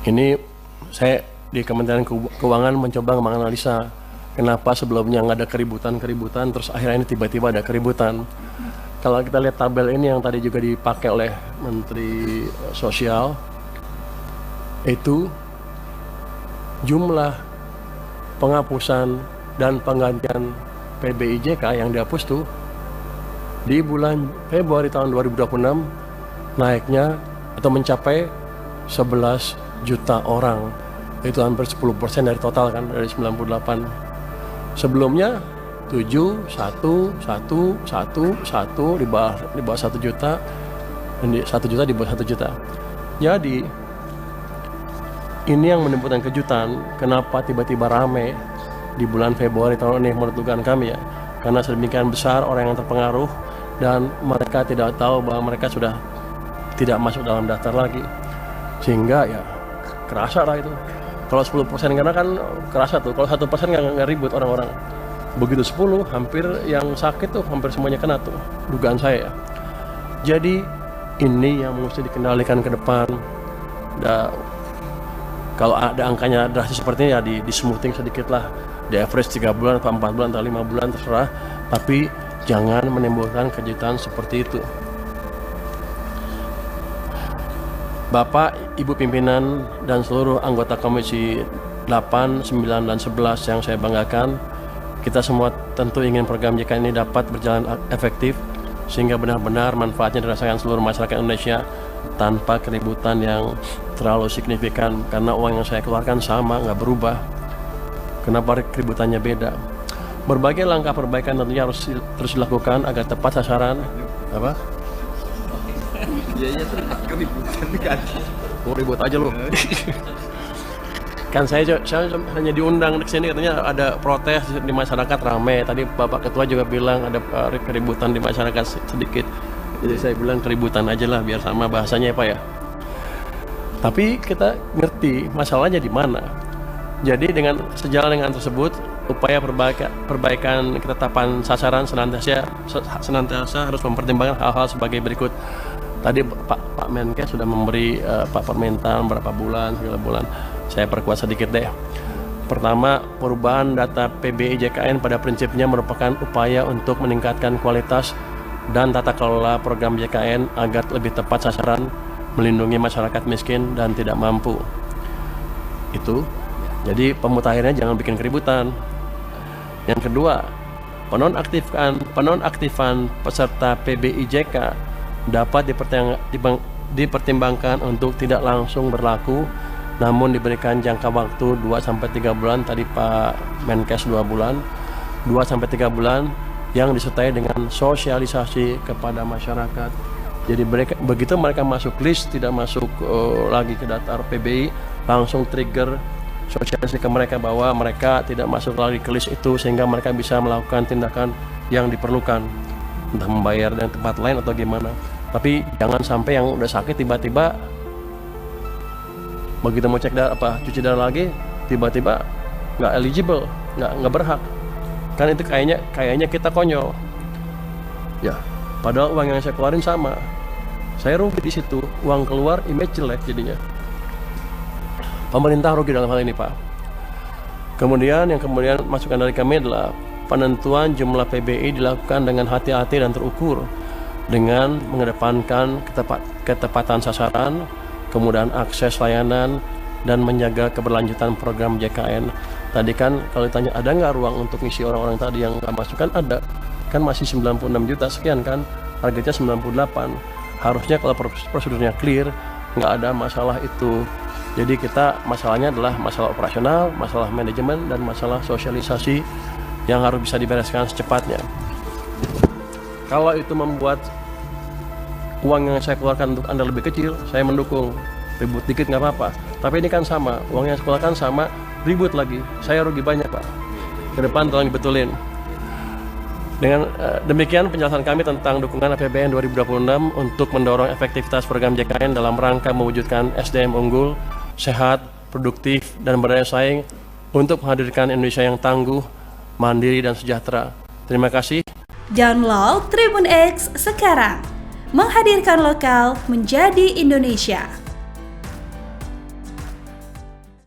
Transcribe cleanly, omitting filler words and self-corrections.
Ini saya di Kementerian Keuangan mencoba menganalisa kenapa sebelumnya nggak ada keributan, terus akhirnya ini tiba-tiba ada keributan. Kalau kita lihat tabel ini yang tadi juga dipakai oleh Menteri Sosial, itu jumlah penghapusan dan penggantian PBIJK yang dihapus tuh di bulan Februari tahun 2026 naiknya atau mencapai 11 juta orang. Itu hampir 10% dari total kan, dari 98. Sebelumnya 7, 1, 1, 1, 1 di bawah 1 juta, dan 1 juta di bawah 1 juta. Jadi ini yang menimbulkan kejutan, kenapa tiba-tiba rame di bulan Februari tahun ini menurut dugaan kami ya. Karena sedemikian besar orang yang terpengaruh dan mereka tidak tahu bahwa mereka sudah tidak masuk dalam daftar lagi. Sehingga ya kerasa lah itu. Kalau 10% karena kan kerasa tuh, kalau 1% nggak ribut orang-orang. Begitu 10, hampir yang sakit tuh hampir semuanya kena tuh, dugaan saya ya. Jadi ini yang mesti dikendalikan ke depan. Kalau ada angkanya drastis seperti ini ya di smoothing sedikit lah, di average 3 bulan atau 4 bulan atau 5 bulan terserah, tapi jangan menimbulkan kejutan seperti itu. Bapak, Ibu pimpinan dan seluruh anggota Komisi 8, 9, dan 11 yang saya banggakan, kita semua tentu ingin program JKN ini dapat berjalan efektif sehingga benar-benar manfaatnya dirasakan seluruh masyarakat Indonesia tanpa keributan yang terlalu signifikan, karena uang yang saya keluarkan sama, nggak berubah. Kenapa keributannya beda? Berbagai langkah perbaikan tentunya harus terus dilakukan agar tepat sasaran. Apa? Iya keributan kan. Oh, ribut aja lu. Kan saya hanya diundang ke sini, katanya ada protes di masyarakat ramai. Tadi Bapak Ketua juga bilang ada keributan di masyarakat sedikit. Jadi saya bilang keributan aja lah biar sama bahasanya ya Pak ya. Tapi kita ngerti masalahnya di mana. Jadi dengan sejalan dengan tersebut, upaya perbaikan ketetapan sasaran senantiasa harus mempertimbangkan hal-hal sebagai berikut. Tadi Pak Menkes sudah memberi permintaan berapa bulan, segala bulan. Saya perkuat sedikit deh. Pertama, perubahan data PBIJKN pada prinsipnya merupakan upaya untuk meningkatkan kualitas dan tata kelola program JKN agar lebih tepat sasaran, melindungi masyarakat miskin dan tidak mampu. Itu. Jadi pemutahirannya jangan bikin keributan. Yang kedua, penonaktifan peserta PBIJK dapat dipertimbangkan untuk tidak langsung berlaku, namun diberikan jangka waktu 2-3 bulan. Tadi Pak Menkes 2 bulan, 2-3 bulan yang disertai dengan sosialisasi kepada masyarakat. Jadi begitu mereka masuk list, tidak masuk lagi ke daftar PBI, langsung trigger sosialisasi ke mereka bahwa mereka tidak masuk lagi ke list itu, sehingga mereka bisa melakukan tindakan yang diperlukan, entah membayar dengan tempat lain atau gimana. Tapi jangan sampai yang udah sakit tiba-tiba begitu mau cek cuci darah lagi tiba-tiba nggak eligible, nggak berhak. Kan itu kayaknya kita konyol. Ya, padahal uang yang saya keluarin sama. Saya rugi di situ, uang keluar, image jelek jadinya. Pemerintah rugi dalam hal ini, Pak. Kemudian masukan dari kami adalah penentuan jumlah PBI dilakukan dengan hati-hati dan terukur, dengan mengedepankan ketepatan sasaran, kemudian akses layanan, dan menjaga keberlanjutan program JKN. Tadi kan kalau ditanya ada nggak ruang untuk ngisi orang-orang tadi yang nggak masuk, kan ada. Kan masih 96 juta sekian kan, targetnya 98. Harusnya kalau prosedurnya clear, nggak ada masalah itu. Jadi masalahnya adalah masalah operasional, masalah manajemen, dan masalah sosialisasi yang harus bisa dibereskan secepatnya. Kalau itu membuat uang yang saya keluarkan untuk Anda lebih kecil, saya mendukung. Ribut dikit nggak apa-apa. Tapi ini kan sama, uang yang saya keluarkan sama, ribut lagi. Saya rugi banyak, Pak. Ke depan tolong dibetulin. Dengan demikian penjelasan kami tentang dukungan APBN 2026 untuk mendorong efektivitas program JKN dalam rangka mewujudkan SDM unggul, sehat, produktif, dan berdaya saing untuk menghadirkan Indonesia yang tangguh, mandiri, dan sejahtera. Terima kasih. Download Tribun X sekarang, menghadirkan lokal menjadi Indonesia.